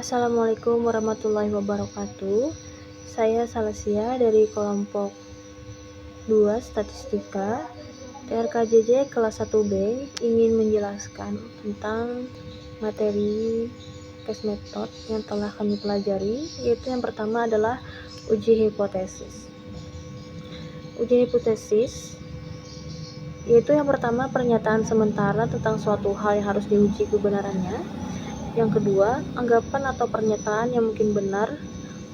Assalamualaikum warahmatullahi wabarakatuh. Saya Salasia dari kelompok 2 Statistika TRKJJ kelas 1B ingin menjelaskan tentang materi case method yang telah kami pelajari, yaitu yang pertama adalah uji hipotesis. Uji hipotesis yaitu yang pertama pernyataan sementara tentang suatu hal yang harus diuji kebenarannya. Yang kedua, anggapan atau pernyataan yang mungkin benar,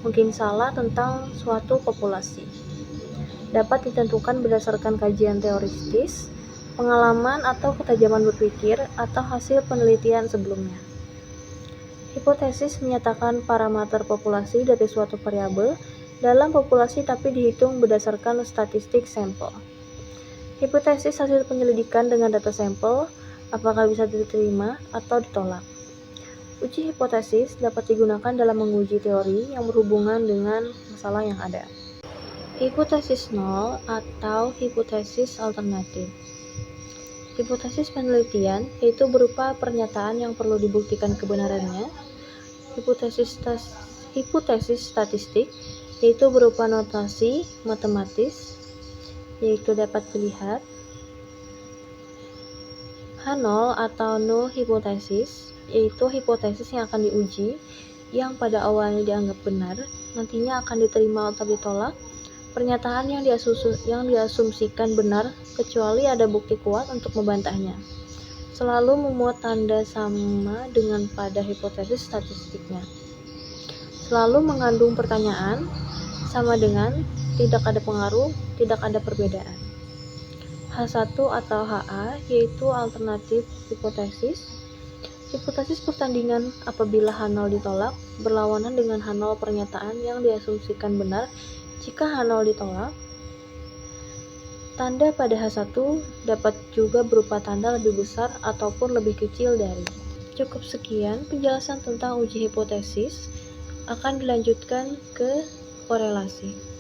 mungkin salah tentang suatu populasi. Dapat ditentukan berdasarkan kajian teoritis, pengalaman atau ketajaman berpikir, atau hasil penelitian sebelumnya. Hipotesis menyatakan parameter populasi dari suatu variabel dalam populasi tapi dihitung berdasarkan statistik sampel. Hipotesis hasil penyelidikan dengan data sampel, apakah bisa diterima atau ditolak. Uji hipotesis dapat digunakan dalam menguji teori yang berhubungan dengan masalah yang ada. Hipotesis nol atau hipotesis alternatif. Hipotesis penelitian yaitu berupa pernyataan yang perlu dibuktikan kebenarannya. Hipotesis statistik yaitu berupa notasi matematis, yaitu dapat dilihat. H0 atau null hipotesis yaitu hipotesis yang akan diuji, yang pada awalnya dianggap benar, nantinya akan diterima atau ditolak. Pernyataan yang diasumsikan benar, kecuali ada bukti kuat untuk membantahnya. Selalu memuat tanda sama dengan pada hipotesis statistiknya. Selalu mengandung pertanyaan, sama dengan, tidak ada pengaruh, tidak ada perbedaan. H1 atau HA yaitu alternatif hipotesis. Hipotesis pertandingan apabila H0 ditolak, berlawanan dengan H0 pernyataan yang diasumsikan benar. Jika H0 ditolak, tanda pada H1 dapat juga berupa tanda lebih besar ataupun lebih kecil dari. Cukup sekian penjelasan tentang uji hipotesis. Akan dilanjutkan ke korelasi.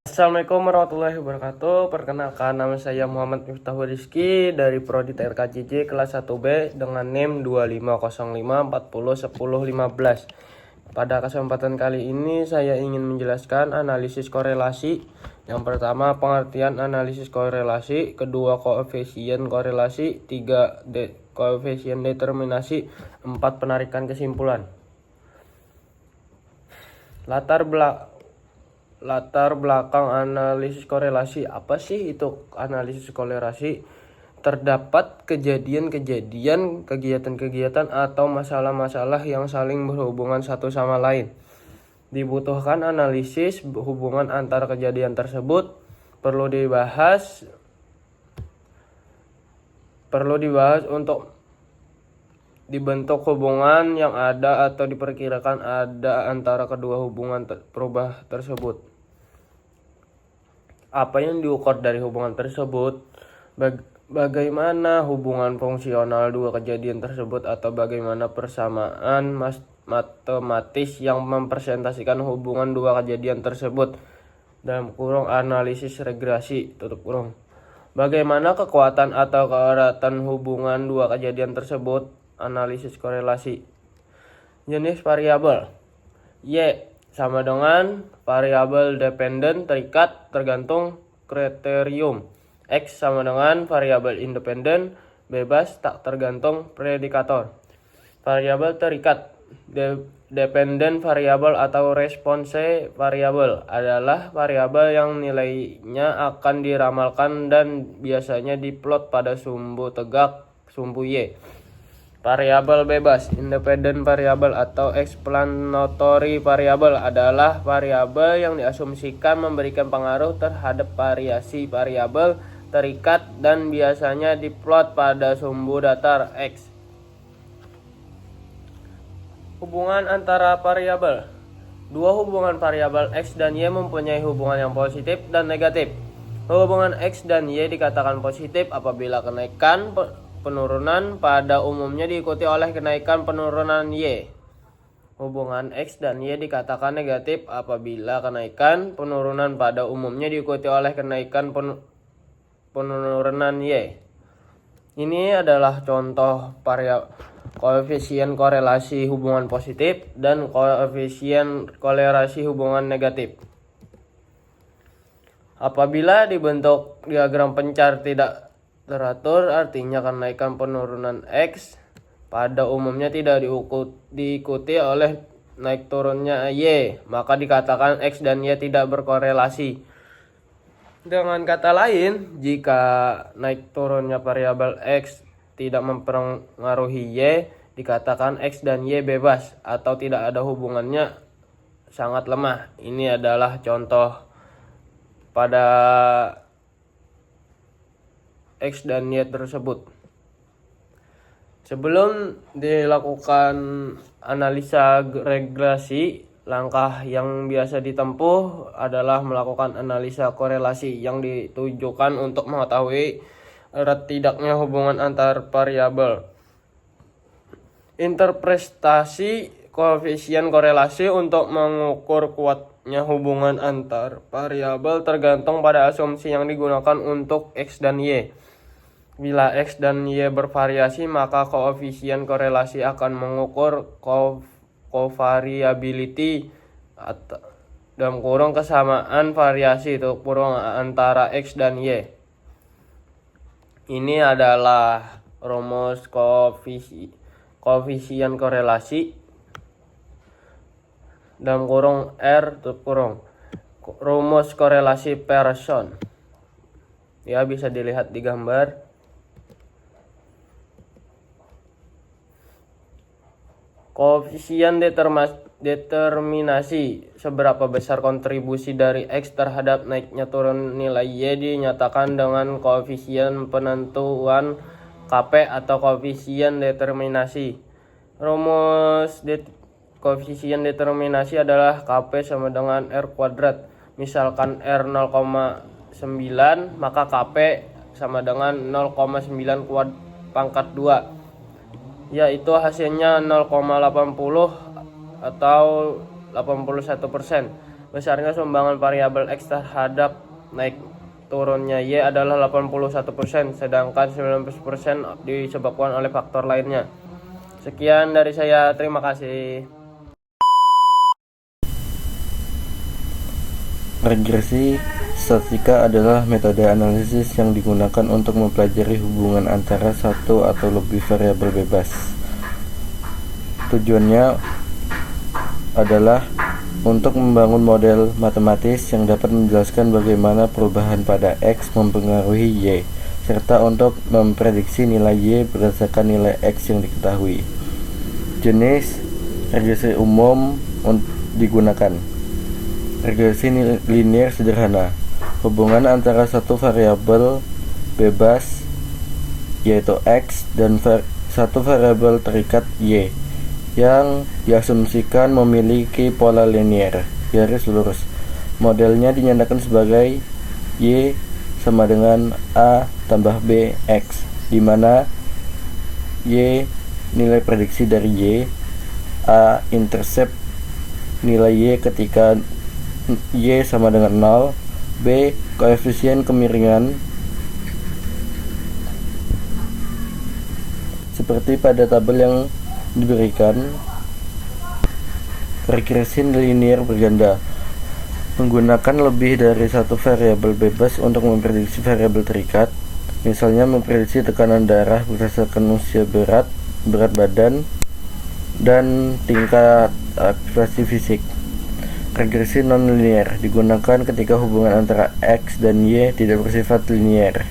Assalamualaikum warahmatullahi wabarakatuh. Perkenalkan, nama saya Muhammad Miftahul Rizky dari Prodi TRKJJ kelas 1B dengan NIM 2505401015. Pada kesempatan kali ini saya ingin menjelaskan analisis korelasi. Yang pertama, pengertian analisis korelasi, kedua koefisien korelasi, tiga koefisien determinasi, 4 penarikan kesimpulan. Latar belakang analisis korelasi. Apa sih itu analisis korelasi? Terdapat kejadian-kejadian, kegiatan-kegiatan atau masalah-masalah yang saling berhubungan satu sama lain. Dibutuhkan analisis hubungan antara kejadian tersebut. Perlu dibahas untuk dibentuk hubungan yang ada atau diperkirakan ada antara kedua hubungan berubah tersebut. Apa yang diukur dari hubungan tersebut? Bagaimana hubungan fungsional dua kejadian tersebut, atau bagaimana persamaan matematis yang mempresentasikan hubungan dua kejadian tersebut, dalam kurung analisis regresi, tutup kurung. Bagaimana kekuatan atau keeratan hubungan dua kejadian tersebut, analisis korelasi. Jenis variabel. Y sama dengan variabel dependen terikat tergantung kriterium. X sama dengan variabel independen bebas tak tergantung predikator. Variabel terikat. Dependen variabel atau response variabel adalah variabel yang nilainya akan diramalkan dan biasanya diplot pada sumbu tegak sumbu Y. Variabel bebas, independen variabel atau explanatory variabel adalah variabel yang diasumsikan memberikan pengaruh terhadap variasi variabel terikat dan biasanya diplot pada sumbu datar X. Hubungan antara variabel. Dua hubungan variabel X dan Y mempunyai hubungan yang positif dan negatif. Hubungan X dan Y dikatakan positif apabila kenaikan penurunan pada umumnya diikuti oleh kenaikan penurunan Y. Hubungan X dan Y dikatakan negatif apabila kenaikan penurunan pada umumnya diikuti oleh kenaikan penurunan Y. Ini adalah contoh koefisien korelasi hubungan positif dan koefisien korelasi hubungan negatif. Apabila dibentuk diagram pencar tidak teratur, artinya kenaikan penurunan X pada umumnya tidak diikuti oleh naik turunnya Y, maka dikatakan X dan Y tidak berkorelasi. Dengan kata lain, jika naik turunnya variabel X tidak mempengaruhi Y, dikatakan X dan Y bebas atau tidak ada hubungannya sangat lemah. Ini adalah contoh pada X dan Y tersebut. Sebelum dilakukan analisa regresi, langkah yang biasa ditempuh adalah melakukan analisa korelasi yang ditujukan untuk mengetahui erat tidaknya hubungan antar variabel. Interpretasi koefisien korelasi untuk mengukur kuatnya hubungan antar variabel tergantung pada asumsi yang digunakan untuk X dan Y. Bila X dan Y bervariasi, maka koefisien korelasi akan mengukur covariability dalam kurung kesamaan variasi antara X dan Y. Ini adalah rumus koefisien korelasi dalam kurung R rumus korelasi Pearson. Ya, bisa dilihat di gambar. Koefisien determinasi seberapa besar kontribusi dari X terhadap naiknya turun nilai Y dinyatakan dengan koefisien penentuan KP atau koefisien determinasi. Rumus koefisien determinasi adalah KP sama dengan R kuadrat. Misalkan R 0,9, maka KP sama dengan 0,9 pangkat 2. Yaitu hasilnya 0,80 atau 81%. Besarnya sumbangan variabel X terhadap naik turunnya Y adalah 81%, sedangkan 19% disebabkan oleh faktor lainnya. Sekian dari saya, terima kasih. Regresi statistika adalah metode analisis yang digunakan untuk mempelajari hubungan antara satu atau lebih variabel bebas. Tujuannya adalah untuk membangun model matematis yang dapat menjelaskan bagaimana perubahan pada X mempengaruhi Y, serta untuk memprediksi nilai Y berdasarkan nilai X yang diketahui. Jenis regresi umum digunakan: regresi linier sederhana, hubungan antara satu variabel bebas yaitu X dan satu variabel terikat Y yang diasumsikan memiliki pola linier garis lurus. Modelnya dinyatakan sebagai Y sama dengan A tambah B X, di mana Y nilai prediksi dari Y, A intercept nilai Y ketika Y sama dengan 0, B koefisien kemiringan. Seperti pada tabel yang diberikan, regresi linier berganda menggunakan lebih dari satu variabel bebas untuk memprediksi variabel terikat. Misalnya memprediksi tekanan darah berdasarkan usia, berat badan, dan tingkat aktivasi fisik. Regresi non-linier digunakan ketika hubungan antara X dan Y tidak bersifat linier.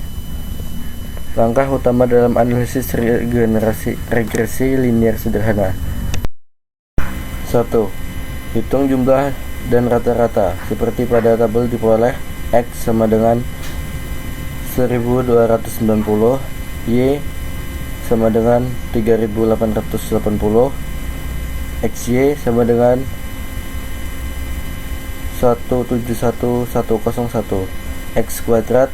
Langkah utama dalam analisis regresi linier sederhana: 1. Hitung jumlah dan rata-rata. Seperti pada tabel diperoleh X sama dengan 1290, Y sama dengan 3880, XY sama dengan 171101, X kuadrat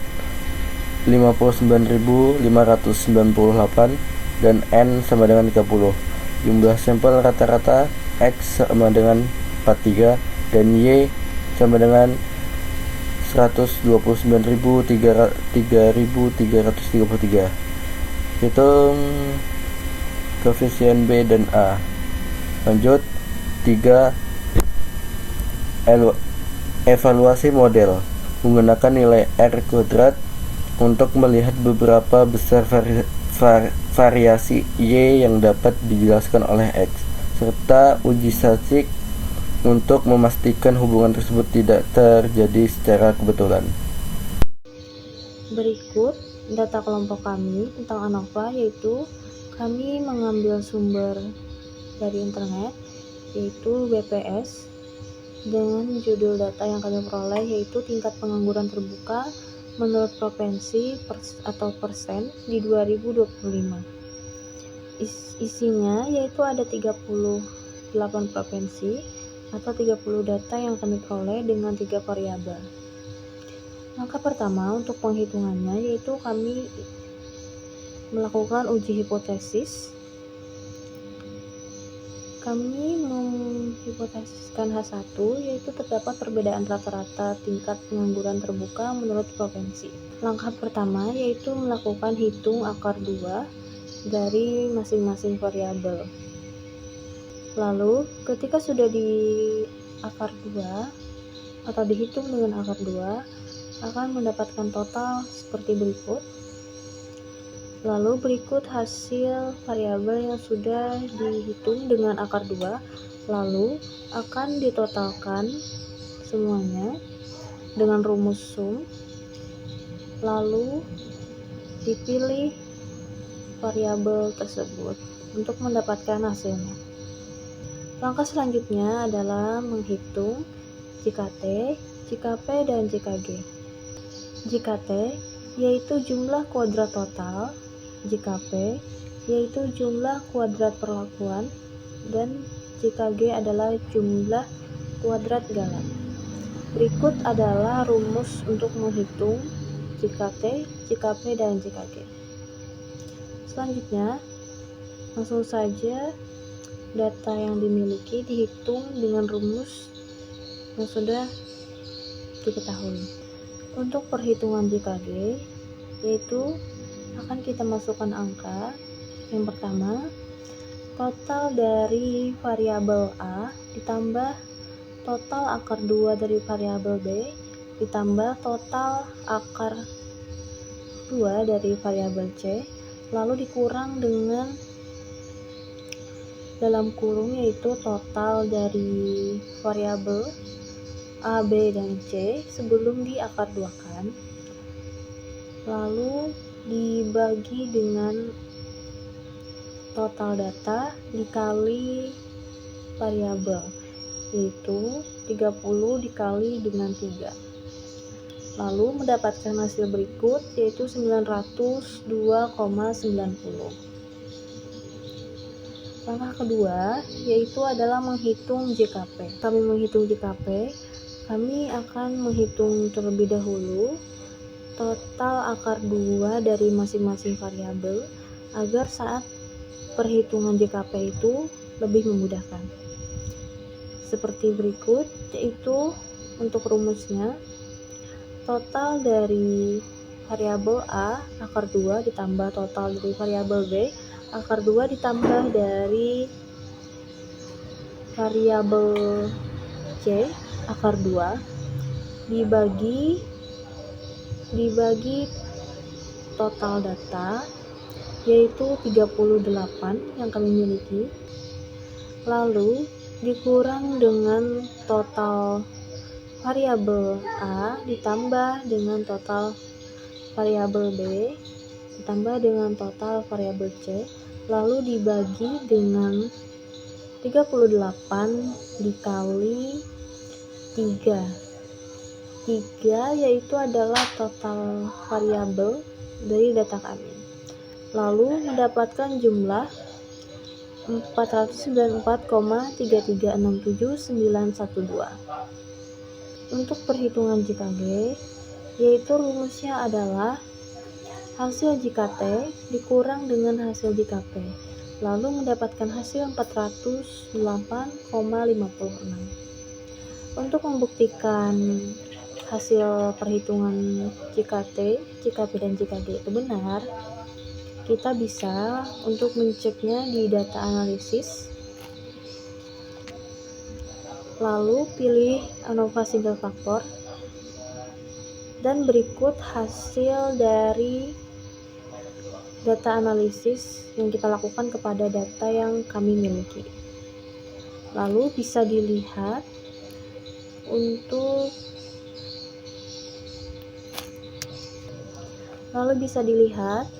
59.598, dan N sama dengan 30. Jumlah sampel rata-rata X sama dengan 43 dan Y sama dengan 129.3333. Hitung koefisien B dan A. Lanjut, 3. Evaluasi model menggunakan nilai R kuadrat untuk melihat beberapa besar variasi Y yang dapat dijelaskan oleh X, serta uji statistik untuk memastikan hubungan tersebut tidak terjadi secara kebetulan. Berikut data kelompok kami tentang ANOVA, yaitu kami mengambil sumber dari internet, yaitu BPS, dengan judul data yang kami peroleh yaitu tingkat pengangguran terbuka menurut provinsi atau persen di 2025. Isinya yaitu ada 38 provinsi atau 30 data yang kami peroleh dengan 3 variabel. Langkah pertama untuk penghitungannya yaitu kami melakukan uji hipotesis. Kami menghipotesiskan H1 yaitu terdapat perbedaan rata-rata tingkat pengangguran terbuka menurut provinsi. Langkah pertama yaitu melakukan hitung akar 2 dari masing-masing variabel. Lalu ketika sudah di akar 2 atau dihitung dengan akar 2 akan mendapatkan total seperti berikut. Lalu berikut hasil variabel yang sudah dihitung dengan akar 2, lalu akan ditotalkan semuanya dengan rumus sum, lalu dipilih variabel tersebut untuk mendapatkan hasilnya. Langkah selanjutnya adalah menghitung JKT, JKP, dan JKG. JKT yaitu jumlah kuadrat total, JKP yaitu jumlah kuadrat perlakuan, dan JKG adalah jumlah kuadrat galan. Berikut adalah rumus untuk menghitung JKT, JKP, dan JKG. Selanjutnya, langsung saja data yang dimiliki dihitung dengan rumus yang sudah diketahui. Untuk perhitungan JKG yaitu akan kita masukkan angka. Yang pertama, total dari variabel A ditambah total akar 2 dari variabel B ditambah total akar 2 dari variabel C, lalu dikurang dengan dalam kurung yaitu total dari variabel A, B, dan C sebelum di akar 2-kan, lalu dibagi dengan total data dikali variabel yaitu 30 dikali dengan 3, lalu mendapatkan hasil berikut yaitu 902,90. Langkah kedua yaitu adalah menghitung JKP. Kami menghitung JKP, kami akan menghitung terlebih dahulu total akar 2 dari masing-masing variabel agar saat perhitungan JKP itu lebih memudahkan. Seperti berikut, yaitu untuk rumusnya total dari variabel A akar 2 ditambah total dari variabel B akar 2 ditambah dari variabel C akar 2 dibagi total data yaitu 38 yang kami miliki, lalu dikurang dengan total variabel A ditambah dengan total variabel B ditambah dengan total variabel C, lalu dibagi dengan 38 dikali 3 yaitu adalah total variabel dari data kami, lalu mendapatkan jumlah 494,3367912. Untuk perhitungan JKG yaitu rumusnya adalah hasil JKT dikurang dengan hasil JKP, lalu mendapatkan hasil 408,56. Untuk membuktikan hasil perhitungan JKT, JKP, dan JKG itu benar, kita bisa untuk menceknya di data analisis. Lalu pilih ANOVA single factor dan berikut hasil dari data analisis yang kita lakukan kepada data yang kami miliki. Lalu bisa dilihat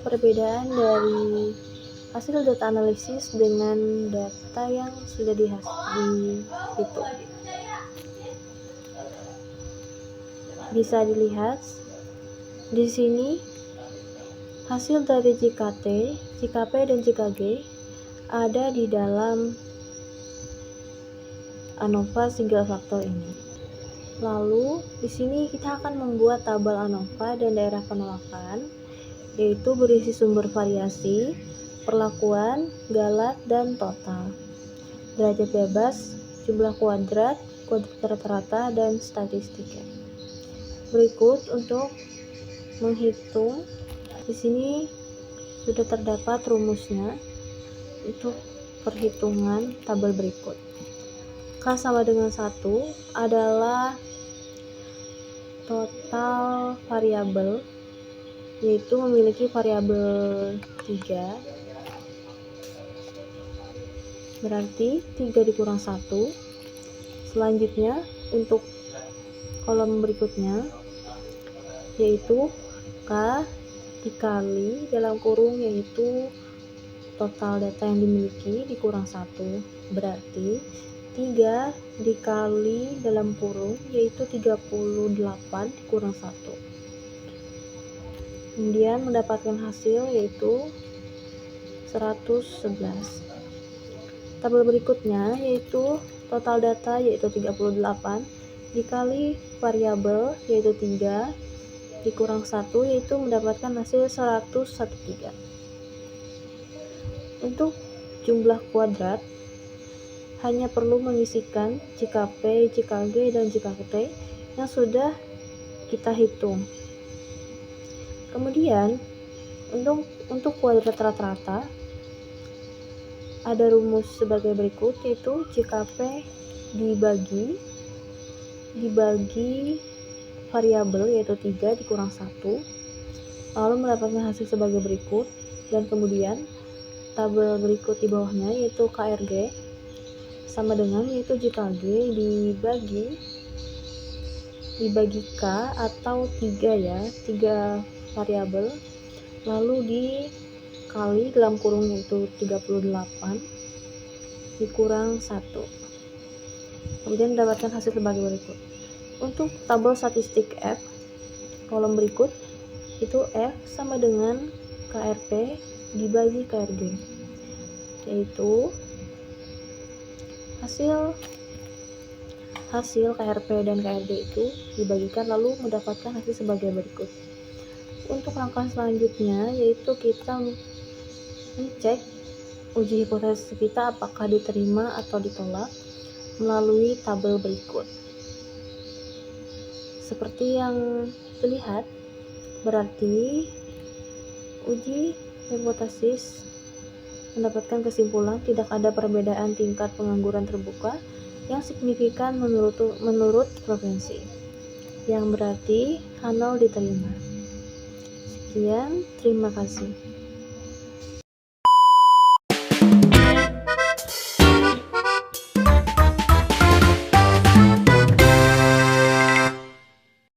perbedaan dari hasil data analisis dengan data yang sudah dihitung. Bisa dilihat di sini hasil dari JKT, JKP, dan JKG ada di dalam ANOVA single factor ini. Lalu di sini kita akan membuat tabel ANOVA dan daerah penolakan, yaitu berisi sumber variasi, perlakuan, galat, dan total, derajat bebas, jumlah kuadrat, kuadrat rata-rata, dan statistika. Berikut untuk menghitung, di sini sudah terdapat rumusnya untuk perhitungan tabel berikut. K sama dengan 1 adalah total variabel, yaitu memiliki variabel 3, berarti 3 dikurang 1. Selanjutnya untuk kolom berikutnya, yaitu K dikali dalam kurung yaitu total data yang dimiliki dikurang 1, berarti 3 dikali dalam kurung yaitu 38 dikurang 1. Kemudian mendapatkan hasil yaitu 111. Tabel berikutnya yaitu total data yaitu 38 dikali variabel yaitu 3 dikurang 1 yaitu mendapatkan hasil 113. Untuk jumlah kuadrat hanya perlu mengisikan JKP, JKG, dan JKT yang sudah kita hitung. Kemudian untuk kuadrat rata-rata ada rumus sebagai berikut, yaitu JKP dibagi variabel yaitu 3 dikurang 1, lalu mendapatkan hasil sebagai berikut. Dan kemudian tabel berikut di bawahnya yaitu KRG sama dengan yaitu JKG dibagi K atau 3 variabel, lalu dikali dalam kurung yaitu 38 dikurang 1, kemudian mendapatkan hasil sebagai berikut. Untuk tabel statistik F kolom berikut itu F sama dengan KRP dibagi KRG, yaitu hasil KRP dan KRG itu dibagikan lalu mendapatkan hasil sebagai berikut. Untuk langkah selanjutnya yaitu kita mengecek uji hipotesis kita apakah diterima atau ditolak melalui tabel berikut. Seperti yang terlihat, berarti uji hipotesis mendapatkan kesimpulan tidak ada perbedaan tingkat pengangguran terbuka yang signifikan menurut provinsi, yang berarti H0 diterima. Sekian, terima kasih.